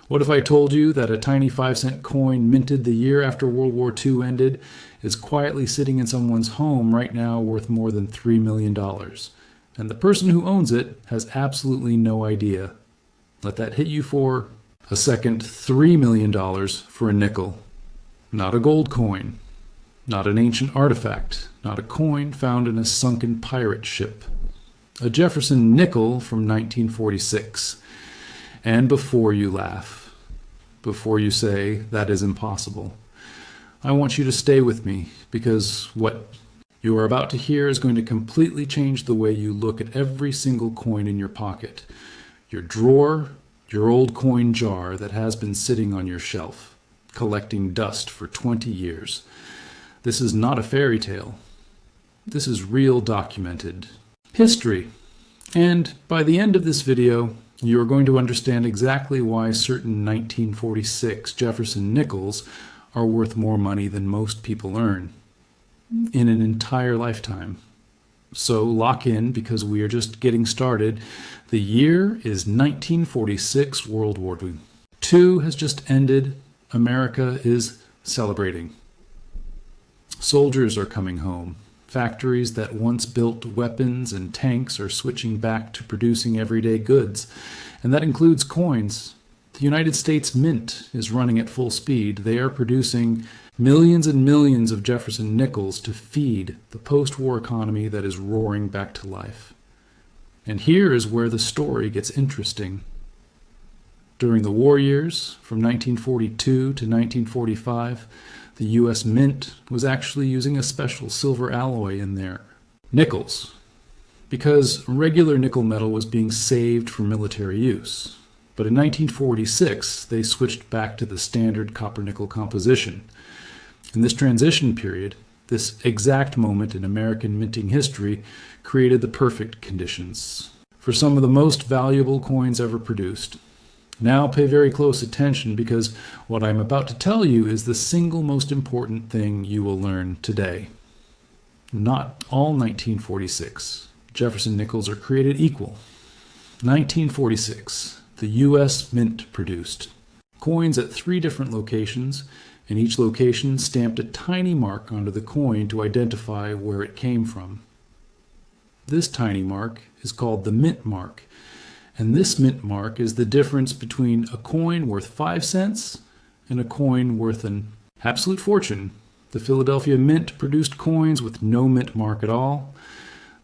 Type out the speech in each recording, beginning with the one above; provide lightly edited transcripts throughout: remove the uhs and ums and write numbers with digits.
What if I told you that a tiny 5-cent coin minted the year after World War II ended is quietly sitting in someone's home right now worth more than $3 million? And the person who owns it has absolutely no idea. Let that hit you for a second. $3 million for a nickel. Not a gold coin. Not an ancient artifact. Not a coin found in a sunken pirate ship. A Jefferson nickel from 1946. And before you laugh, before you say that is impossible, I want you to stay with me, because what you are about to hear is going to completely change the way you look at every single coin in your pocket, your drawer, your old coin jar that has been sitting on your shelf, collecting dust for 20 years. This is not a fairy tale. This is real documented history. And by the end of this video, you are going to understand exactly why certain 1946 Jefferson nickels are worth more money than most people earn in an entire lifetime. So lock in, because we are just getting started. The year is 1946. World War II has just ended. America is celebrating. Soldiers are coming home. Factories that once built weapons and tanks are switching back to producing everyday goods, and that includes coins. The United States Mint is running at full speed. They are producing millions and millions of Jefferson nickels to feed the post-war economy that is roaring back to life. And here is where the story gets interesting. During the war years, from 1942 to 1945, the U.S. Mint was actually using a special silver alloy in their nickels, because regular nickel metal was being saved for military use. But in 1946, they switched back to the standard copper-nickel composition. In this transition period, this exact moment in American minting history created the perfect conditions for some of the most valuable coins ever produced. Now pay very close attention, because what I'm about to tell you is the single most important thing you will learn today. Not all 1946 Jefferson nickels are created equal. 1946, the U.S. Mint produced coins at 3 different locations, and each location stamped a tiny mark onto the coin to identify where it came from. This tiny mark is called the mint mark. And this mint mark is the difference between a coin worth 5 cents and a coin worth an absolute fortune. The Philadelphia Mint produced coins with no mint mark at all.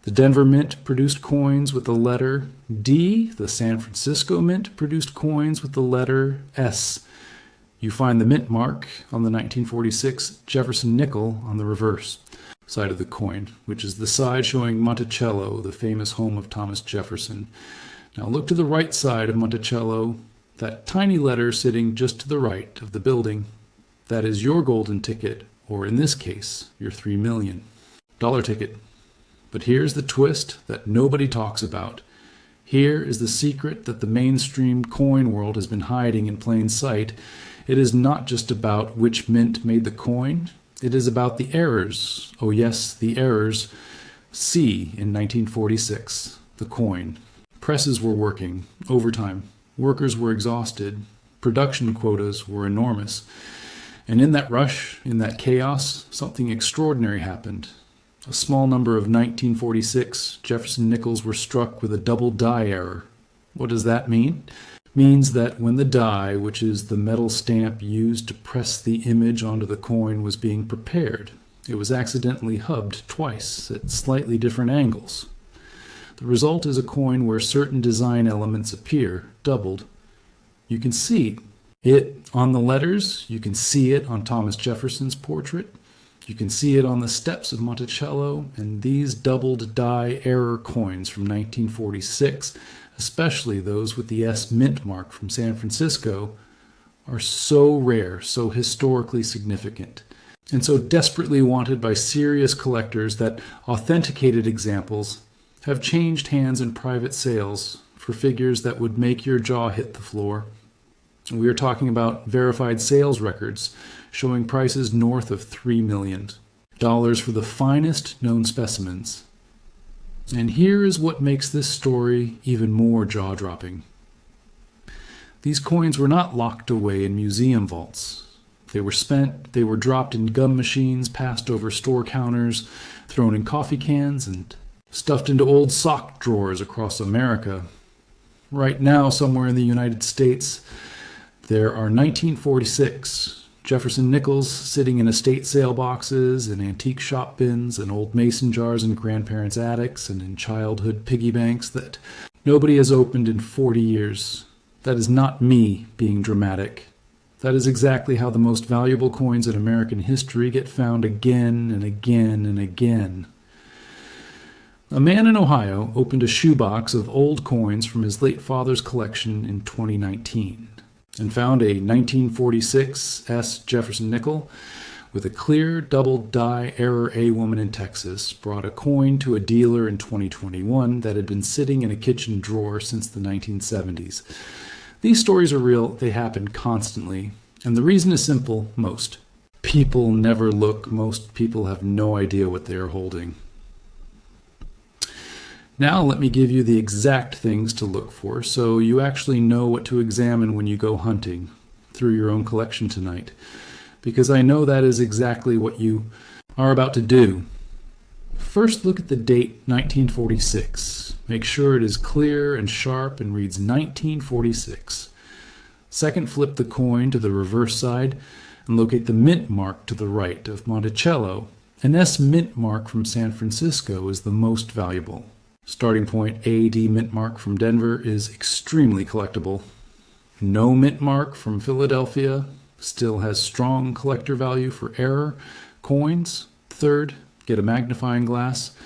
The Denver Mint produced coins with the letter D. The San Francisco Mint produced coins with the letter S. You find the mint mark on the 1946 Jefferson nickel on the reverse side of the coin, which is the side showing Monticello, the famous home of Thomas Jefferson. Now look to the right side of Monticello, that tiny letter sitting just to the right of the building. That is your golden ticket, or in this case, your $3 million ticket. But here's the twist that nobody talks about. Here is the secret that the mainstream coin world has been hiding in plain sight. It is not just about which mint made the coin. It is about the errors. Oh yes, the errors. See, in 1946, the coin. Presses were working overtime. Workers were exhausted. Production quotas were enormous. And in that rush, in that chaos, something extraordinary happened. A small number of 1946 Jefferson nickels were struck with a double die error. What does that mean? It means that when the die, which is the metal stamp used to press the image onto the coin, was being prepared, it was accidentally hubbed twice at slightly different angles. The result is a coin where certain design elements appear doubled. You can see it on the letters. You can see it on Thomas Jefferson's portrait. You can see it on the steps of Monticello. And these doubled die error coins from 1946, especially those with the S mint mark from San Francisco, are so rare, so historically significant, and so desperately wanted by serious collectors that authenticated examples have changed hands in private sales for figures that would make your jaw hit the floor. We are talking about verified sales records showing prices north of $3 million for the finest known specimens. And here is what makes this story even more jaw-dropping. These coins were not locked away in museum vaults. They were spent, they were dropped in gum machines, passed over store counters, thrown in coffee cans, and stuffed into old sock drawers across America. Right now, somewhere in the United States, there are 1946 Jefferson nickels sitting in estate sale boxes, in antique shop bins, and old mason jars in grandparents' attics, and in childhood piggy banks that nobody has opened in 40 years. That is not me being dramatic. That is exactly how the most valuable coins in American history get found again and again and again. A man in Ohio opened a shoebox of old coins from his late father's collection in 2019 and found a 1946 S. Jefferson nickel with a clear double die error. A woman in Texas brought a coin to a dealer in 2021 that had been sitting in a kitchen drawer since the 1970s. These stories are real, they happen constantly, and the reason is simple: most people never look, most people have no idea what they are holding. Now let me give you the exact things to look for so you actually know what to examine when you go hunting through your own collection tonight, because I know that is exactly what you are about to do. First, look at the date 1946. Make sure it is clear and sharp and reads 1946. Second, flip the coin to the reverse side and locate the mint mark to the right of Monticello. An S mint mark from San Francisco is the most valuable. Starting point AD mint mark from Denver is extremely collectible. No mint mark from Philadelphia still has strong collector value for error coins. Third, get a magnifying glass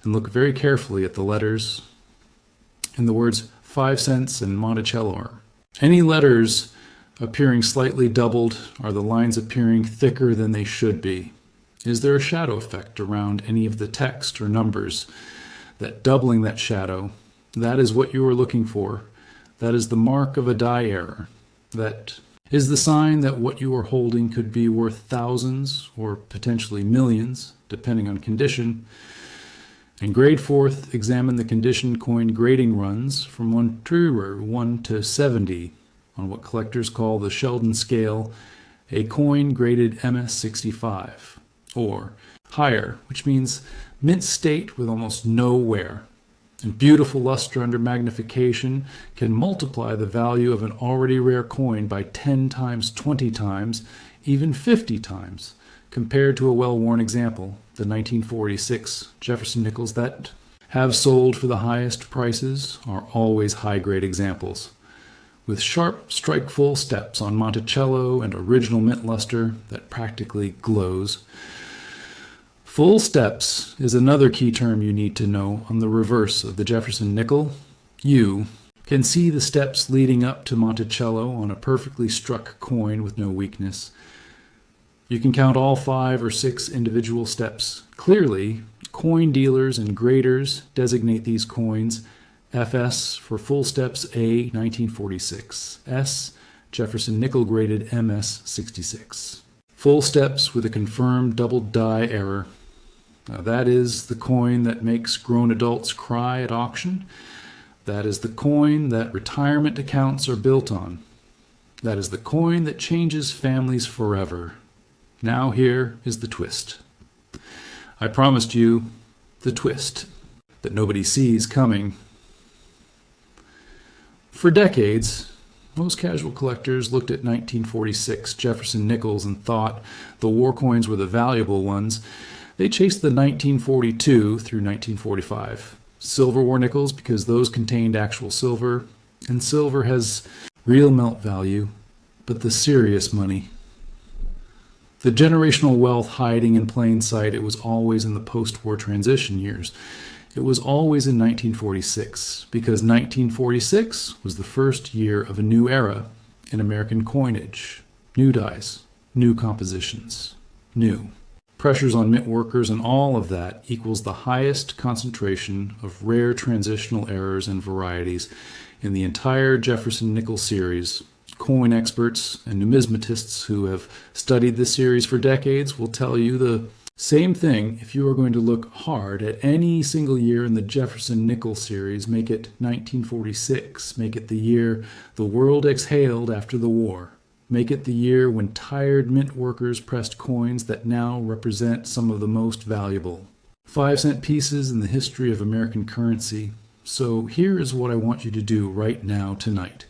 and look very carefully at the letters and the words 5 cents and Monticello. Any letters appearing slightly doubled are the lines appearing thicker than they should be. Is there a shadow effect around any of the text or numbers? That doubling that shadow, that is what you are looking for. That is the mark of a die error. That is the sign that what you are holding could be worth thousands or potentially millions, depending on condition. And grade fourth, examine the condition coin grading runs from 1 to 70 on what collectors call the Sheldon scale, a coin graded MS65, or higher, which means mint state with almost no wear. And beautiful luster under magnification can multiply the value of an already rare coin by 10 times, 20 times, even 50 times, compared to a well-worn example, the 1946 Jefferson nickels that have sold for the highest prices are always high-grade examples, with sharp strike full steps on Monticello and original mint luster that practically glows. Full steps is another key term you need to know on the reverse of the Jefferson nickel. You can see the steps leading up to Monticello on a perfectly struck coin with no weakness. You can count all 5 or 6 individual steps. Clearly, coin dealers and graders designate these coins FS for full steps A 1946, S Jefferson nickel graded MS 66. Full steps with a confirmed double die error. Now that is the coin that makes grown adults cry at auction. That is the coin that retirement accounts are built on. That is the coin that changes families forever. Now here is the twist. I promised you the twist that nobody sees coming. For decades, most casual collectors looked at 1946 Jefferson nickels and thought the war coins were the valuable ones. They chased the 1942 through 1945 Silver War nickels because those contained actual silver, and silver has real melt value, but the serious money. The generational wealth hiding in plain sight, it was always in the post-war transition years. It was always in 1946, because 1946 was the first year of a new era in American coinage. New dies, new compositions, new. Pressures on mint workers and all of that equals the highest concentration of rare transitional errors and varieties in the entire Jefferson nickel series. Coin experts and numismatists who have studied this series for decades will tell you the Same thing if you are going to look hard at any single year in the Jefferson nickel series. Make it 1946. Make it the year the world exhaled after the war. Make it the year when tired mint workers pressed coins that now represent some of the most valuable 5-cent pieces in the history of American currency. So here is what I want you to do right now tonight.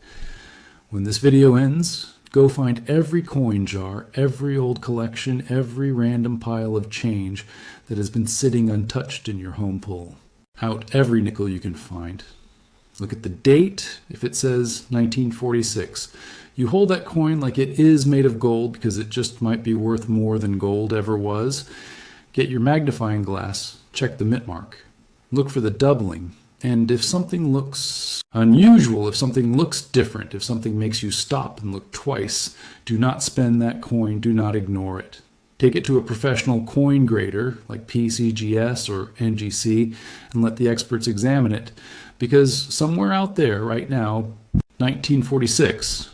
When this video ends, go find every coin jar, every old collection, every random pile of change that has been sitting untouched in your home pull. Out every nickel you can find. Look at the date. If it says 1946, you hold that coin like it is made of gold because it just might be worth more than gold ever was. Get your magnifying glass, check the mint mark. Look for the doubling. And if something looks unusual, if something looks different, if something makes you stop and look twice, do not spend that coin, do not ignore it. Take it to a professional coin grader like PCGS or NGC and let the experts examine it. Because somewhere out there right now, 1946,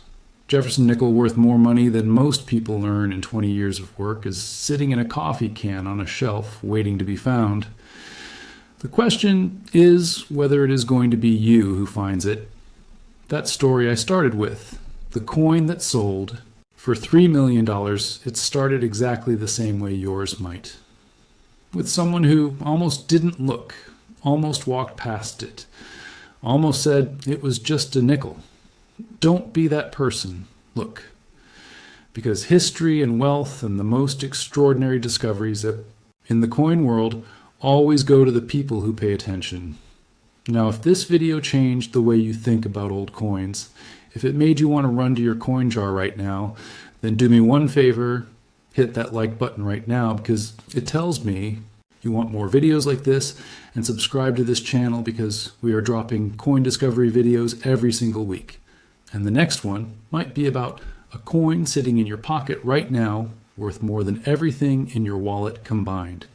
Jefferson nickel worth more money than most people earn in 20 years of work is sitting in a coffee can on a shelf waiting to be found. The question is whether it is going to be you who finds it. That story I started with, the coin that sold for $3 million, it started exactly the same way yours might. With someone who almost didn't look, almost walked past it, almost said it was just a nickel. Don't be that person. Look. Because history and wealth and the most extraordinary discoveries in the coin world always go to the people who pay attention. Now, if this video changed the way you think about old coins, if it made you want to run to your coin jar right now, then do me one favor, hit that like button right now, because it tells me you want more videos like this, and subscribe to this channel because we are dropping coin discovery videos every single week. And the next one might be about a coin sitting in your pocket right now worth more than everything in your wallet combined.